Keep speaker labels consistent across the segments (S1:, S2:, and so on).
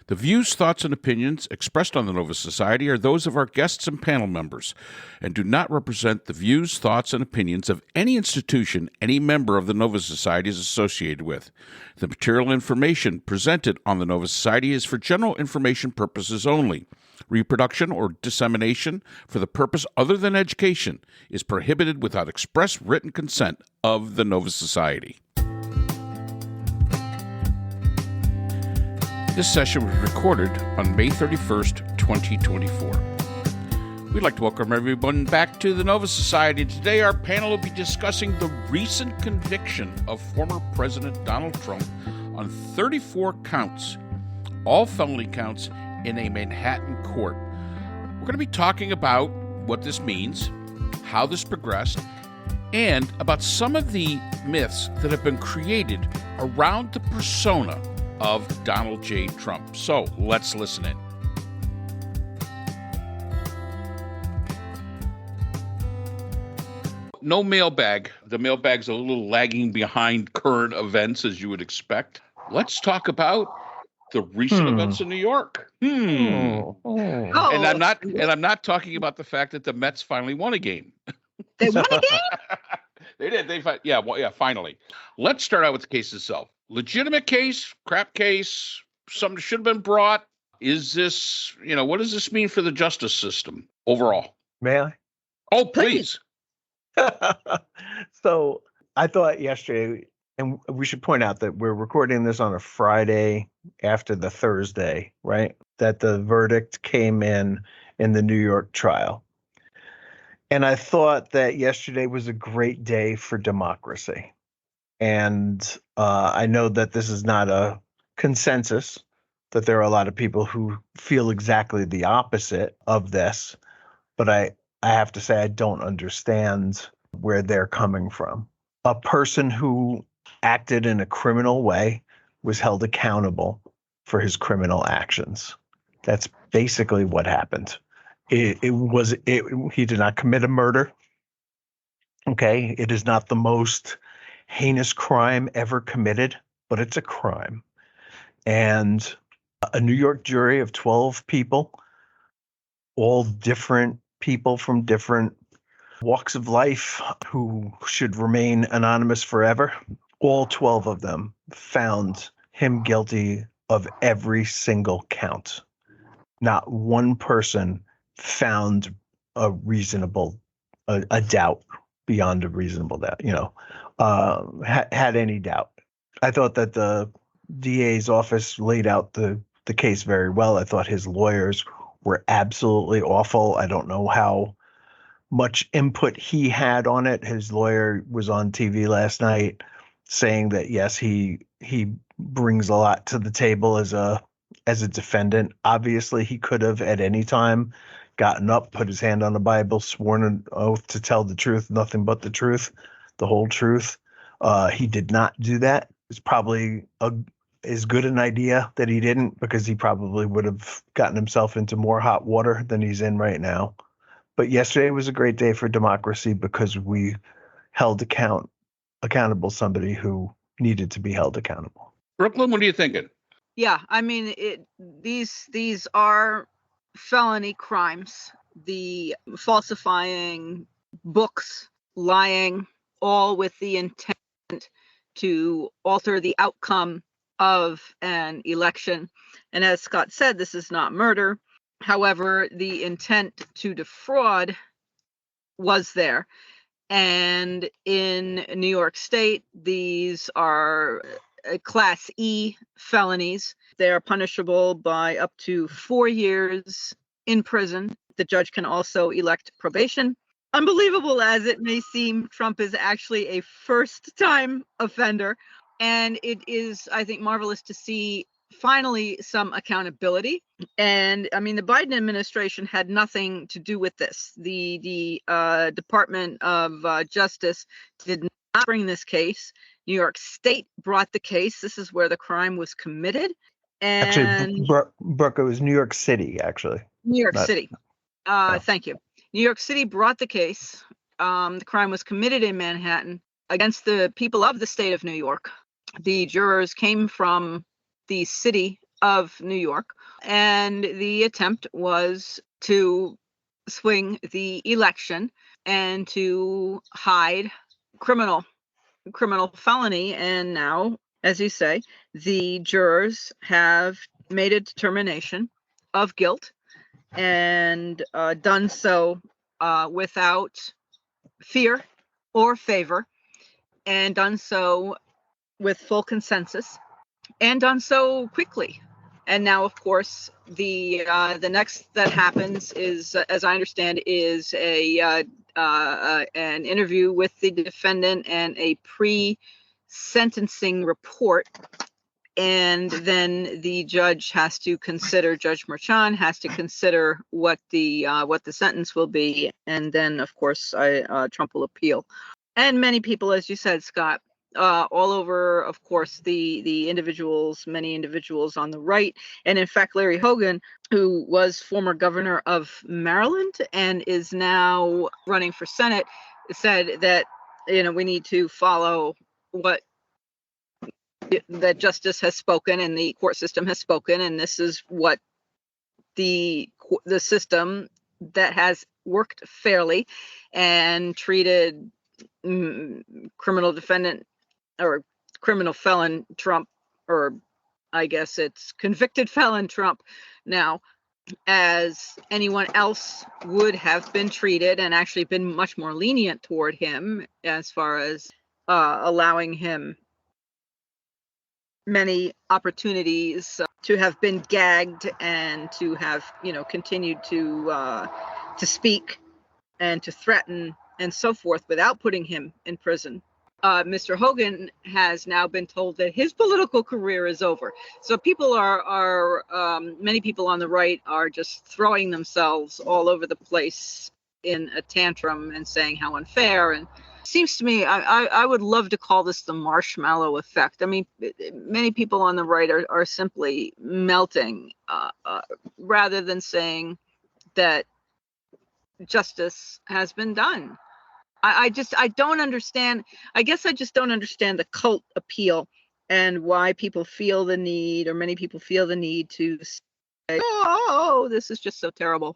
S1: The views, thoughts, and opinions expressed on the Nova Society are those of our guests and panel members and do not represent the views, thoughts, and opinions of any institution any member of the Nova Society is associated with. The material information presented on the Nova Society is for general information purposes only. Reproduction or dissemination for the purpose other than education is prohibited without express written consent of the Nova Society. This session was recorded on May 31st, 2024. We'd like to welcome everyone back to the Nova Society. Today our panel will be discussing the recent conviction of former President Donald Trump on 34 counts, all felony counts in a Manhattan court. We're going to be talking about what this means, how this progressed, and about some of the myths that have been created around the persona of Donald J. Trump. So let's listen in. No mailbag. The mailbag's a little lagging behind current events, as you would expect. Let's talk about the recent events in New York. And I'm not talking about the fact that the Mets finally won a game.
S2: They won a game?
S1: They did. Finally. Let's start out with the case itself. Legitimate case, crap case, something should have been brought. Is this, what does this mean for the justice system overall?
S3: May I?
S1: Oh, please.
S3: So I thought yesterday, and we should point out that we're recording this on a Friday after the Thursday, right? That the verdict came in the New York trial. And I thought that yesterday was a great day for democracy. And I know that this is not a consensus, that there are a lot of people who feel exactly the opposite of this. But I have to say, I don't understand where they're coming from. A person who acted in a criminal way was held accountable for his criminal actions. That's basically what happened. He did not commit a murder. Okay, it is not the most heinous crime ever committed, but it's a crime. And a New York jury of 12 people, all different people from different walks of life who should remain anonymous forever, all 12 of them found him guilty of every single count. Not one person found a doubt beyond a reasonable doubt, had any doubt. I thought that the DA's office laid out the case very well. I thought his lawyers were absolutely awful. I don't know how much input he had on it. His lawyer was on TV last night saying that, yes, he brings a lot to the table as a defendant. Obviously, he could have at any time gotten up, put his hand on the Bible, sworn an oath to tell the truth, nothing but the truth, the whole truth. He did not do that. It's probably as good an idea that he didn't, because he probably would have gotten himself into more hot water than he's in right now. But yesterday was a great day for democracy because we held accountable somebody who needed to be held accountable.
S1: Brooklyn, what are you thinking?
S2: Yeah, I mean, these are felony crimes. The falsifying books, lying, all with the intent to alter the outcome of an election. And as Scott said, this is not murder. However, the intent to defraud was there. And in New York State, these are Class E felonies. They are punishable by up to 4 years in prison. The judge can also elect probation. Unbelievable as it may seem, Trump is actually a first-time offender. And it is, I think, marvelous to see finally some accountability. And I mean, the Biden administration had nothing to do with this. The Department of Justice did not bring this case. New York State brought the case. This is where the crime was committed. And
S3: actually, Brooke, it was New York City, actually.
S2: New York City. Thank you. New York City brought the case. The crime was committed in Manhattan against the people of the state of New York. The jurors came from the city of New York. And the attempt was to swing the election and to hide criminal felony. And now, as you say, the jurors have made a determination of guilt and done so without fear or favor, and done so with full consensus, and done so quickly. And now, of course, the next that happens is, as I understand, is an interview with the defendant and a pre-sentencing report. And then the judge has to consider, Judge Merchan has to consider what the sentence will be, and then, of course, Trump will appeal. And many people, as you said, Scott, all over, of course, the individuals, many individuals on the right, and in fact, Larry Hogan, who was former governor of Maryland and is now running for Senate, said that we need to follow what that justice has spoken and the court system has spoken, and this is what the system that has worked fairly and treated criminal defendant or criminal felon Trump, or I guess it's convicted felon Trump now, as anyone else would have been treated, and actually been much more lenient toward him as far as allowing him many opportunities to have been gagged and to have continued to speak and to threaten and so forth without putting him in prison. Mr. Hogan has now been told that his political career is over. So people many people on the right are just throwing themselves all over the place in a tantrum and saying how unfair. And it seems to me, I would love to call this the marshmallow effect. I mean, many people on the right are simply melting rather than saying that justice has been done. I don't understand. I guess I just don't understand the cult appeal and why people feel the need, or many people feel the need to say, oh, this is just so terrible.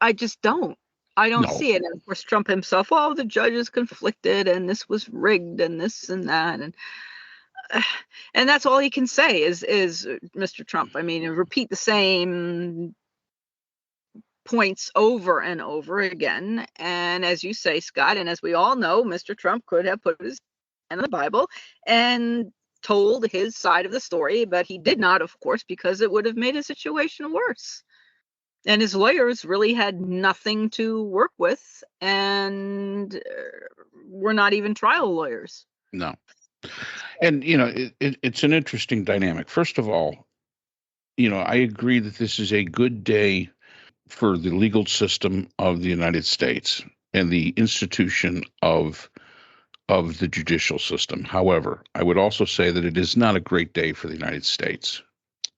S2: I just don't. I don't see it. And of course, Trump himself, the judge is conflicted and this was rigged and this and that. And that's all he can say is Mr. Trump. I mean, repeat the same points over and over again. And as you say, Scott, and as we all know, Mr. Trump could have put his hand on the Bible and told his side of the story, but he did not, of course, because it would have made his situation worse. And his lawyers really had nothing to work with, and were not even trial lawyers.
S1: No. And, it's an interesting dynamic. First of all, I agree that this is a good day for the legal system of the United States and the institution of the judicial system. However, I would also say that it is not a great day for the United States.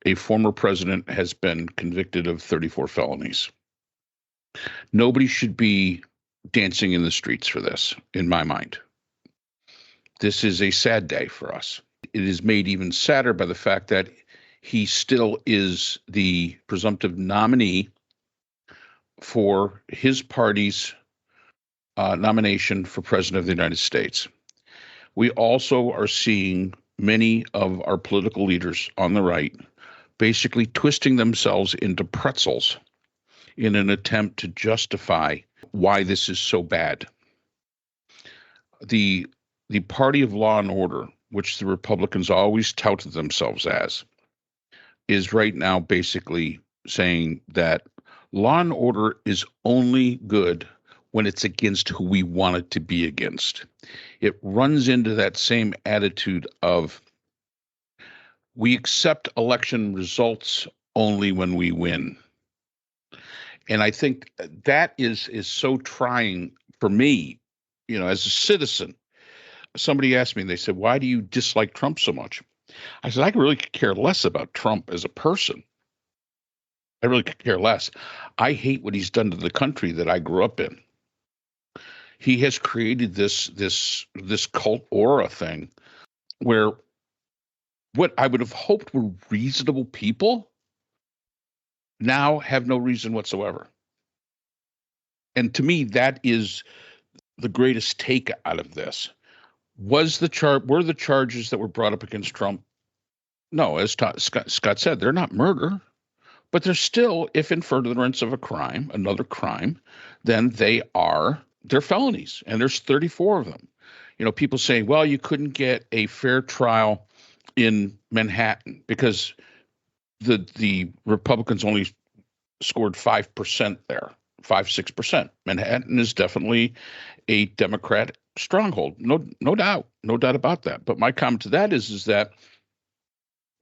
S1: A former president has been convicted of 34 felonies. Nobody should be dancing in the streets for this, in my mind. This is a sad day for us. It is made even sadder by the fact that he still is the presumptive nominee for his party's nomination for president of the United States. We also are seeing many of our political leaders on the right basically twisting themselves into pretzels in an attempt to justify why this is so bad. The party of law and order, which the Republicans always touted themselves as, is right now basically saying that law and order is only good when it's against who we want it to be against. It runs into that same attitude of, we accept election results only when we win. And I think that is so trying for me, as a citizen. Somebody asked me, they said, why do you dislike Trump so much? I said, I really could care less about Trump as a person. I really could care less. I hate what he's done to the country that I grew up in. He has created this cult aura thing where what I would have hoped were reasonable people now have no reason whatsoever. And to me, that is the greatest take out of this. Were the charges that were brought up against Trump? No, as Scott said, they're not murder, but they're still, if in furtherance of a crime, another crime, then they're felonies, and there's 34 of them. People saying, well, you couldn't get a fair trial in Manhattan because the Republicans only scored 5% there, 6%. Manhattan is definitely a Democrat stronghold. No doubt about that. But my comment to that is that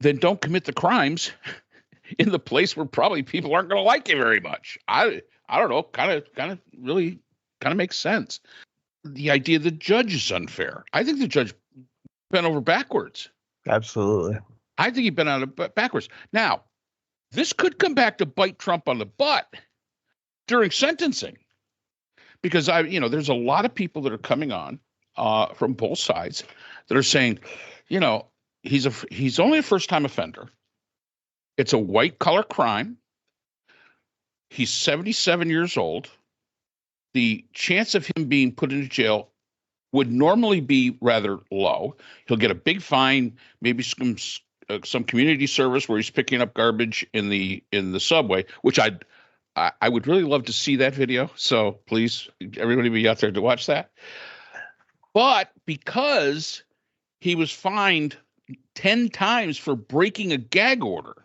S1: then don't commit the crimes in the place where probably people aren't going to like you very much. I don't know, kind of makes sense. The idea the judge is unfair. I think the judge bent over backwards.
S3: Absolutely.
S1: I think he bent out backwards. Now, this could come back to bite Trump on the butt during sentencing, because there's a lot of people that are coming on from both sides that are saying, he's only a first-time offender. It's a white-collar crime. He's 77 years old. The chance of him being put into jail would normally be rather low. He'll get a big fine, maybe some community service where he's picking up garbage in the subway, which I would really love to see that video. So please, everybody be out there to watch that. But because he was fined 10 times for breaking a gag order,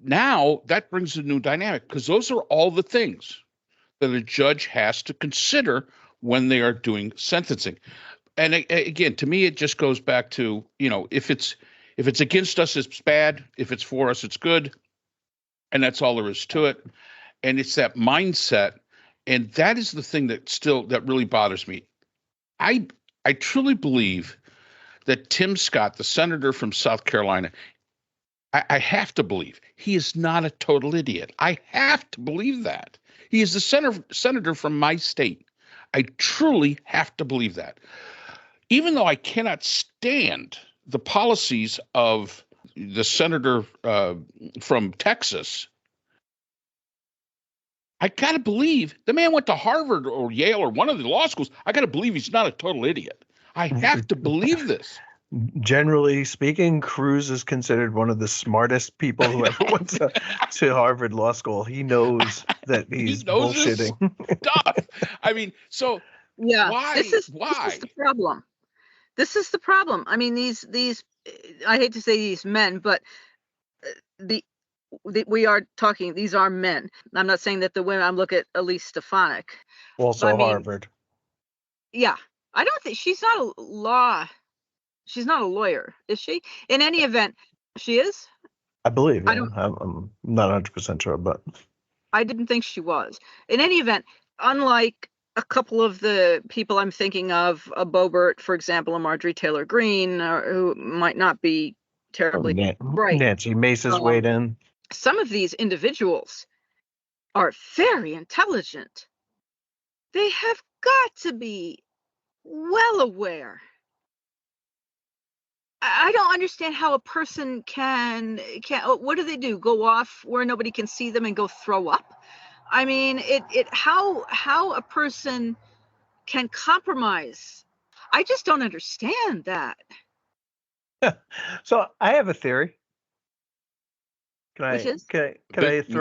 S1: now that brings a new dynamic, because those are all the things that a judge has to consider when they are doing sentencing. And again, to me, it just goes back to, if it's against us, it's bad. If it's for us, it's good. And that's all there is to it. And it's that mindset. And that is the thing that really bothers me. I truly believe that Tim Scott, the senator from South Carolina, I have to believe he is not a total idiot. I have to believe that. He is the senator from my state. I truly have to believe that. Even though I cannot stand the policies of the senator from Texas, I got to believe the man went to Harvard or Yale or one of the law schools. I got to believe he's not a total idiot. I have to believe this.
S3: Generally speaking, Cruz is considered one of the smartest people who ever went to Harvard Law School. He knows that he's bullshitting.
S1: Stuff. I mean, so
S2: yeah,
S1: why?
S2: This is the problem. This is the problem. I mean, these I hate to say these men, but we are talking. These are men. I'm not saying that the women. I'm looking at Elise Stefanik.
S3: Also Harvard.
S2: Yeah, I don't think she's not a law. She's not a lawyer, is she? In any event, she is?
S3: I believe. Yeah. I'm not 100% sure, but
S2: I didn't think she was. In any event, unlike a couple of the people I'm thinking of, Boebert, for example, and Marjorie Taylor Greene, who might not be terribly bright.
S3: Nancy Mace's weighed in.
S2: Some of these individuals are very intelligent. They have got to be well aware. I don't understand how a person can what do they do? Go off where nobody can see them and go throw up? I mean, how a person can compromise. I just don't understand that.
S3: So I have a theory. Can I throw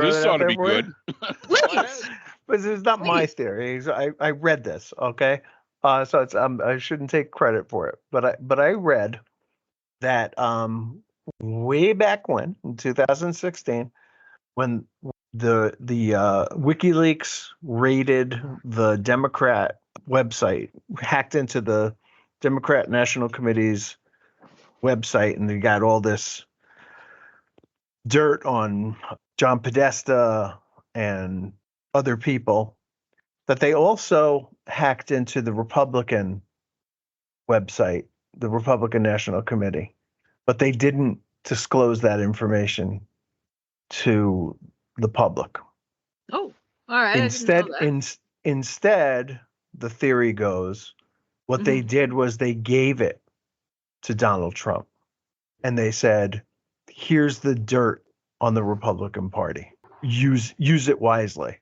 S1: this
S3: it
S1: ought
S3: out
S1: to
S3: there
S1: be
S3: for you?
S1: good.
S2: Please.
S3: But it's not my theory. I read this, okay? So it's I shouldn't take credit for it, but I read that way back when, in 2016, when the WikiLeaks raided the Democrat website, hacked into the Democrat National Committee's website, and they got all this dirt on John Podesta and other people, that they also hacked into the Republican website, the Republican National Committee, but they didn't disclose that information to the public.
S2: Oh, all right.
S3: Instead, the theory goes, what they did was they gave it to Donald Trump. And they said, here's the dirt on the Republican Party. Use it wisely.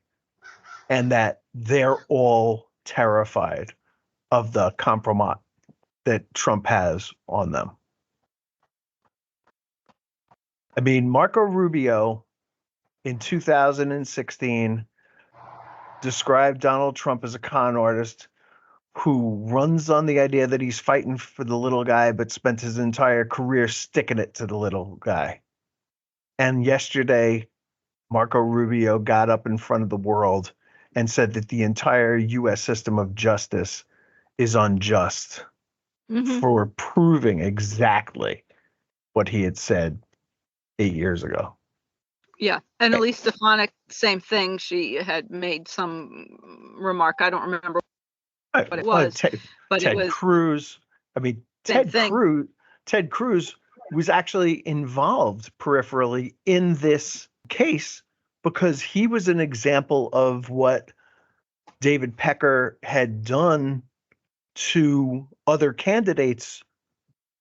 S3: And that they're all terrified of the compromise that Trump has on them. I mean, Marco Rubio in 2016 described Donald Trump as a con artist who runs on the idea that he's fighting for the little guy, but spent his entire career sticking it to the little guy. And yesterday, Marco Rubio got up in front of the world and said that the entire U.S. system of justice is unjust for proving exactly what he had said 8 years ago.
S2: Yeah, and Elise Stefanik, same thing. She had made some remark. I don't remember what it was, but
S3: Ted
S2: it was
S3: Cruz. I mean, Ted Cruz was actually involved peripherally in this case because he was an example of what David Pecker had done to other candidates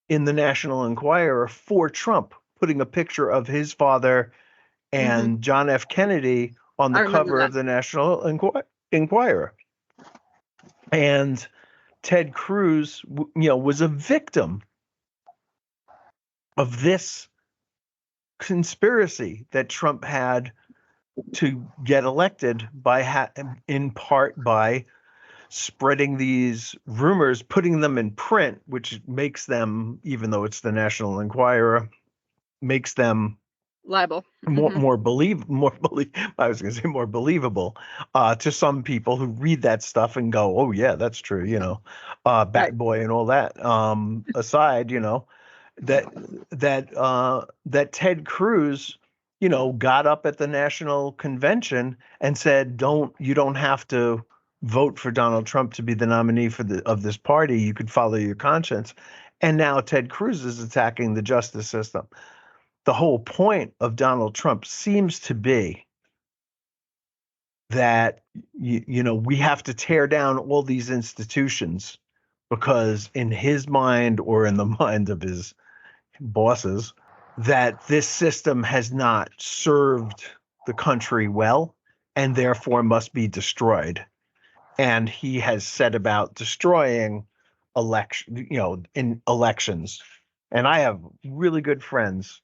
S3: in the National Enquirer for Trump, putting a picture of his father and John F. Kennedy on the cover of the National Enquirer. And Ted Cruz, was a victim of this conspiracy that Trump had to get elected in part by spreading these rumors, putting them in print, which makes them, even though it's the National Enquirer, makes them
S2: libel.
S3: more believable to some people who read that stuff and go, oh yeah, that's true, Bat Boy and all that aside, that Ted Cruz got up at the national convention and said, you don't have to vote for Donald Trump to be the nominee of this party. You could follow your conscience. And now Ted Cruz is attacking the justice system. The whole point of Donald Trump seems to be that, we have to tear down all these institutions because in his mind or in the mind of his bosses, that this system has not served the country well and therefore must be destroyed. And he has set about destroying in elections. And I have really good friends,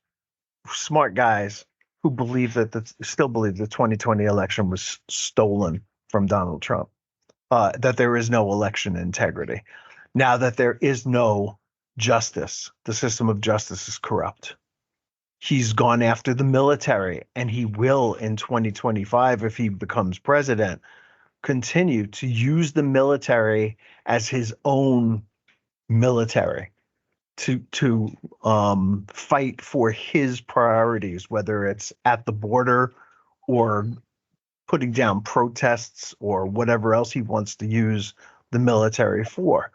S3: smart guys, who still believe the 2020 election was stolen from Donald Trump, that there is no election integrity. Now that there is no justice, the system of justice is corrupt. He's gone after the military, and he will in 2025, if he becomes president, continue to use the military as his own military to fight for his priorities, whether it's at the border or putting down protests or whatever else he wants to use the military for.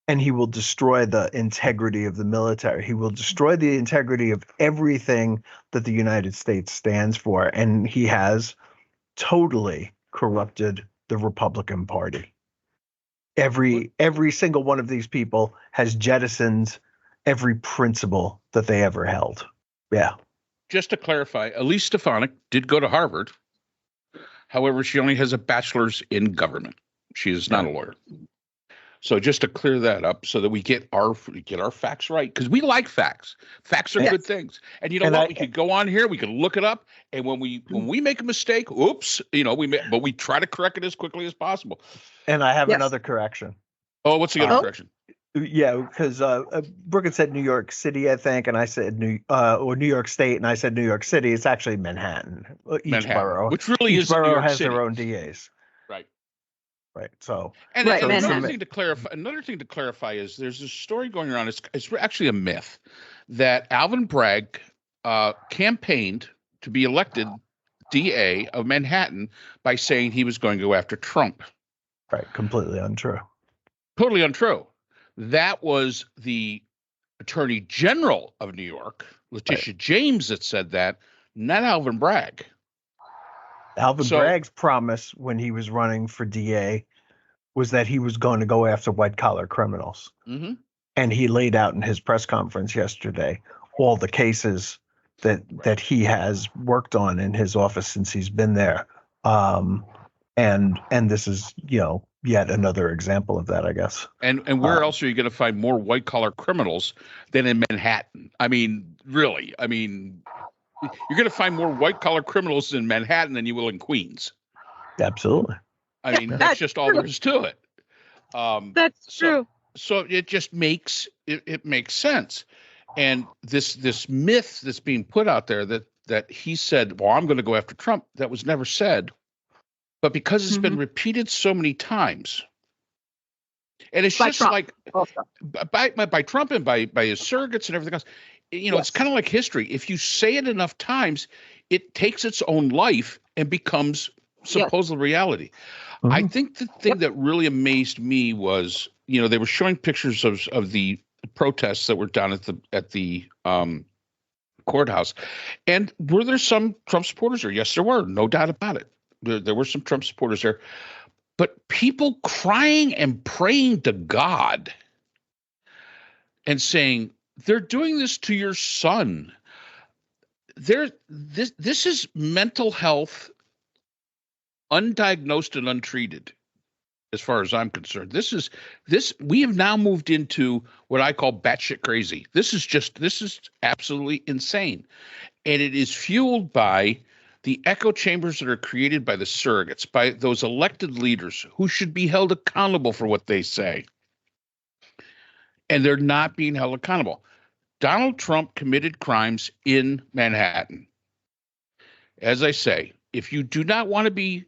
S3: And he will destroy the integrity of the military. He will destroy the integrity of everything that the United States stands for. And he has totally corrupted the Republican Party. Every single one of these people has jettisoned every principle that they ever held. Yeah.
S1: Just to clarify, Elise Stefanik did go to Harvard. However, she only has a bachelor's in government. She is not a lawyer. So just to clear that up so that we get our facts right, because we like facts. Facts are good things. And you know what? We could go on here, we could look it up, and when we make a mistake, oops, but we try to correct it as quickly as possible.
S3: And I have another correction.
S1: Oh, what's the other correction?
S3: Yeah, because Brooke had said New York City, I think, and I said New York State, and I said New York City. It's actually Manhattan. Each borough,
S1: which really
S3: each
S1: is
S3: borough
S1: New York
S3: has
S1: City.
S3: Their own DAs. Right. So,
S1: another thing to clarify is there's a story going around. It's actually a myth that Alvin Bragg campaigned to be elected DA of Manhattan by saying he was going to go after Trump.
S3: Right. Completely untrue.
S1: Totally untrue. That was the Attorney General of New York, Letitia James, that said that, not Alvin Bragg.
S3: Alvin Bragg's promise when he was running for DA was that he was going to go after white collar criminals.
S1: Mm-hmm.
S3: And he laid out in his press conference yesterday all the cases that he has worked on in his office since he's been there. And this is, yet another example of that, I guess.
S1: And where else are you going to find more white collar criminals than in Manhattan? I mean, really? I mean, you're going to find more white collar criminals in Manhattan than you will in Queens.
S3: Absolutely.
S1: I mean, that's just all there is to it.
S2: That's true.
S1: So it just makes it makes sense. And this myth that's being put out there that he said, well, I'm going to go after Trump, that was never said. But because it's been repeated so many times, and it's just Trump. Like by Trump and by his surrogates and everything else, It's kind of like history. If you say it enough times, it takes its own life and becomes supposed reality. Mm-hmm. I think the thing that really amazed me was, they were showing pictures of the protests that were down at the courthouse, and were there some Trump supporters there? Yes, there were, no doubt about it. There were some Trump supporters there, but people crying and praying to God and saying, they're doing this to your son. This is mental health, undiagnosed and untreated, as far as I'm concerned. We have now moved into what I call batshit crazy. This is absolutely insane. And it is fueled by the echo chambers that are created by the surrogates, by those elected leaders who should be held accountable for what they say. And they're not being held accountable. Donald Trump committed crimes in Manhattan. As I say, if you do not want to be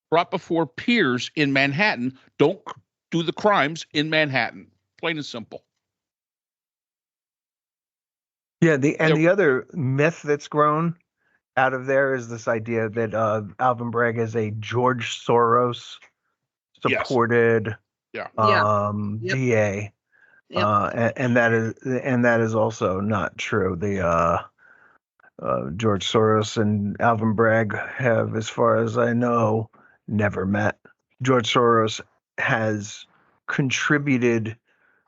S1: brought before peers in Manhattan, don't do the crimes in Manhattan. Plain and simple.
S3: Yeah, the other myth that's grown out of there is this idea that Alvin Bragg is a George Soros supported DA. Yep. And that is also not true. The George Soros and Alvin Bragg have, as far as I know, never met. George Soros has contributed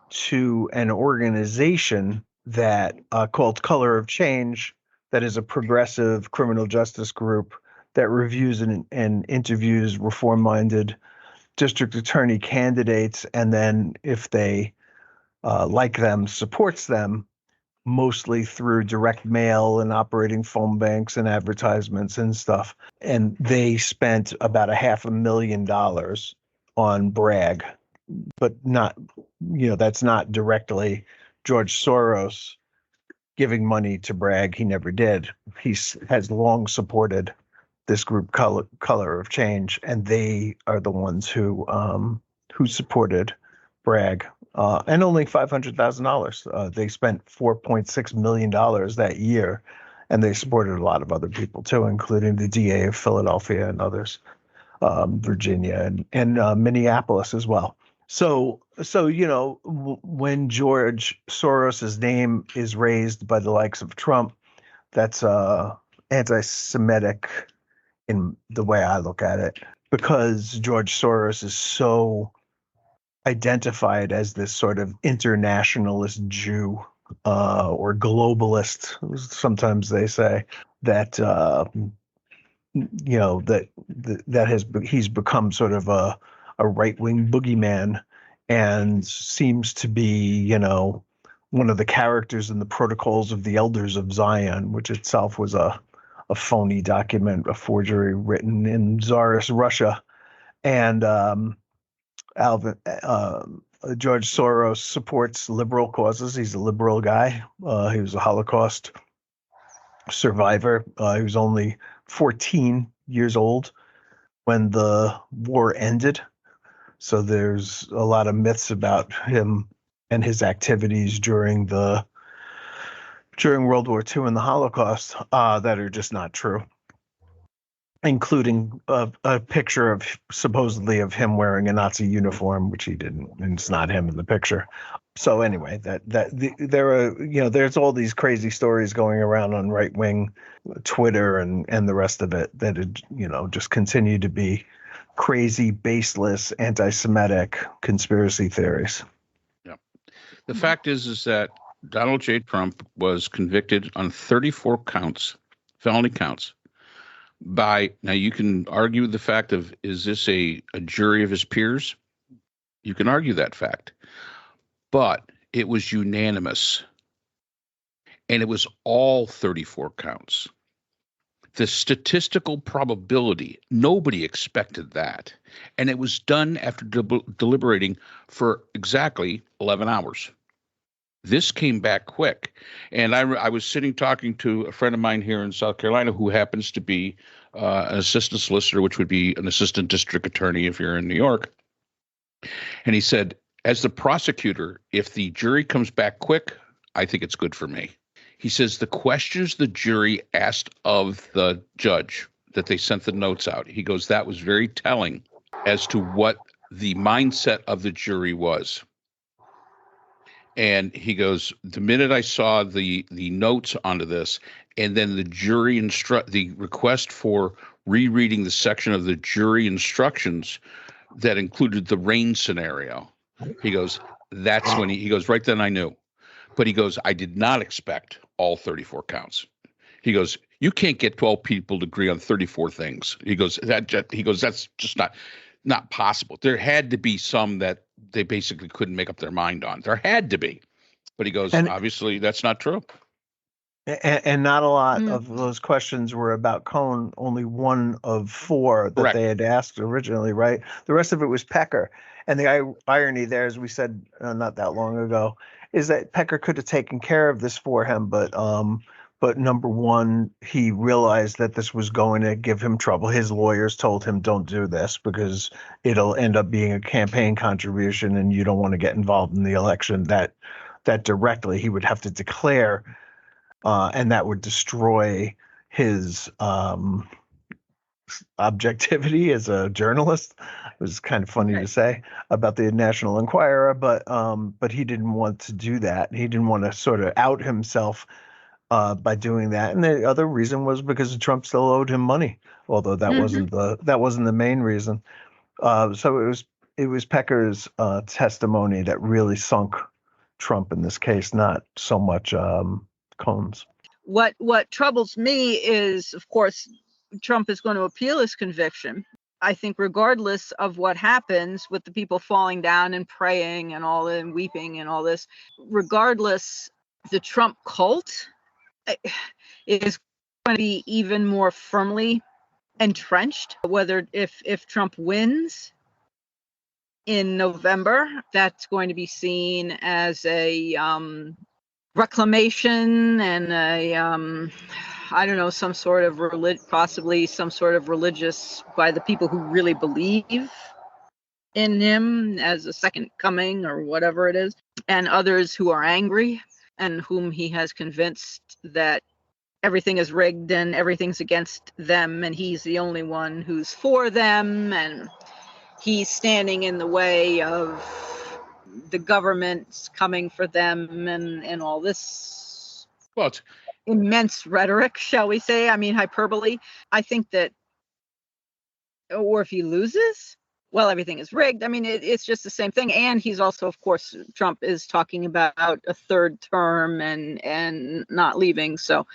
S3: to an organization that called Color of Change, that is a progressive criminal justice group that reviews and interviews reform-minded district attorney candidates, and then if they like them, supports them, mostly through direct mail and operating phone banks and advertisements and stuff. And they spent about $500,000 on Bragg, but not, that's not directly George Soros giving money to Bragg. He never did. He has long supported this group, Color of Change, and they are the ones who supported Bragg. And only $500,000. They spent $4.6 million that year, and they supported a lot of other people too, including the DA of Philadelphia and others, Virginia and Minneapolis as well. So when George Soros's name is raised by the likes of Trump, that's anti-Semitic in the way I look at it, because George Soros is so identified as this sort of internationalist Jew or globalist. Sometimes they say that he's become sort of a right-wing boogeyman, and seems to be one of the characters in the Protocols of the Elders of Zion, which itself was a phony document, a forgery written in Tsarist Russia. And George Soros supports liberal causes. He's a liberal guy. He was a Holocaust survivor. He was only 14 years old when the war ended. So there's a lot of myths about him and his activities during World War II and the Holocaust that are just not true, including a picture of supposedly of him wearing a Nazi uniform, which he didn't, and it's not him in the picture. So anyway, there's all these crazy stories going around on right wing Twitter and the rest of it that just continue to be crazy, baseless, anti-Semitic conspiracy theories.
S1: Yeah, The fact is that Donald J. Trump was convicted on 34 counts, felony counts. Now you can argue the fact of, is this a jury of his peers? You can argue that fact, but it was unanimous, and it was all 34 counts. The statistical probability, nobody expected that, and it was done after deliberating for exactly 11 hours. This came back quick, and I was sitting talking to a friend of mine here in South Carolina who happens to be an assistant solicitor, which would be an assistant district attorney if you're in New York. And he said, as the prosecutor, if the jury comes back quick, I think it's good for me. He says the questions the jury asked of the judge that they sent the notes out, he goes, that was very telling as to what the mindset of the jury was. And he goes, the minute I saw the notes onto this, and then the jury the request for rereading the section of the jury instructions that included the rain scenario, he goes, that's when he goes, right then I knew. But he goes, I did not expect all 34 counts. He goes, you can't get 12 people to agree on 34 things. He goes, that's just not possible. There had to be some that they basically couldn't make up their mind on. There had to be. But he goes, obviously, that's not true.
S3: And not a lot of those questions were about Cohn, only one of four that
S1: Correct.
S3: They had asked originally, right? The rest of it was Pecker. And the irony there, as we said not that long ago, is that Pecker could have taken care of this for him, but number one, he realized that this was going to give him trouble. His lawyers told him, don't do this because it'll end up being a campaign contribution and you don't want to get involved in the election that directly. He would have to declare, and that would destroy his objectivity as a journalist. It was kind of funny to say about the National Enquirer, but he didn't want to do that. He didn't want to sort of out himself by doing that. And the other reason was because Trump still owed him money, although that wasn't the main reason. So it was Pecker's testimony that really sunk Trump in this case, not so much Cohn's.
S2: What troubles me is, of course, Trump is going to appeal his conviction. I think regardless of what happens with the people falling down and praying and all and weeping and all this, regardless, the Trump cult is going to be even more firmly entrenched. Whether if Trump wins in November, that's going to be seen as a reclamation and I don't know, some sort of possibly some sort of religious by the people who really believe in him as a second coming or whatever it is, and others who are angry and whom he has convinced that everything is rigged and everything's against them and he's the only one who's for them and he's standing in the way of the government's coming for them and all this immense rhetoric, shall we say? I mean, hyperbole. I think that, or if he loses, well, everything is rigged. I mean, it's just the same thing. And he's also, of course, Trump is talking about a third term and not leaving. So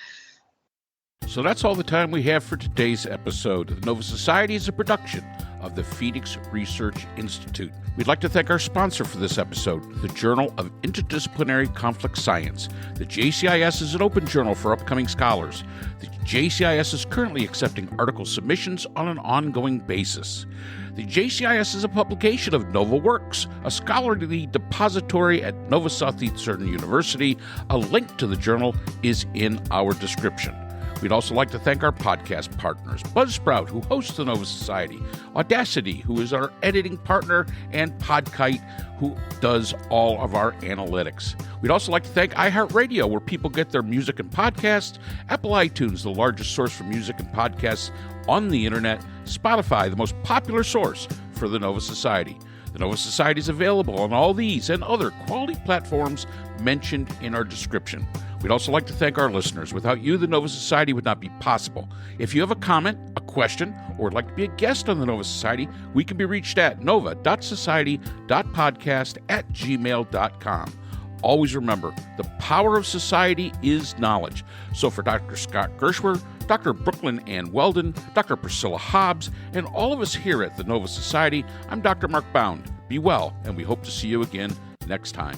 S1: that's all the time we have for today's episode. The Nova Society is a production of the Phoenix Research Institute. We'd like to thank our sponsor for this episode, the Journal of Interdisciplinary Conflict Science. The JCIS is an open journal for upcoming scholars. The JCIS is currently accepting article submissions on an ongoing basis. The JCIS is a publication of Nova Works, a scholarly depository at Nova Southeastern University. A link to the journal is in our description. We'd also like to thank our podcast partners, Buzzsprout, who hosts the Nova Society, Audacity, who is our editing partner, and Podkite, who does all of our analytics. We'd also like to thank iHeartRadio, where people get their music and podcasts, Apple iTunes, the largest source for music and podcasts on the internet, Spotify, the most popular source for the Nova Society. The Nova Society is available on all these and other quality platforms mentioned in our description. We'd also like to thank our listeners. Without you, the Nova Society would not be possible. If you have a comment, a question, or would like to be a guest on the Nova Society, we can be reached at nova.society.podcast@gmail.com. always remember, the power of society is knowledge. So for Dr. Scott Gershwer, Dr. Brooklyn Ann Weldon, Dr. Priscilla Hobbs, and all of us here at the Nova Society, I'm Dr. Mark Bound. Be well, and we hope to see you again next time.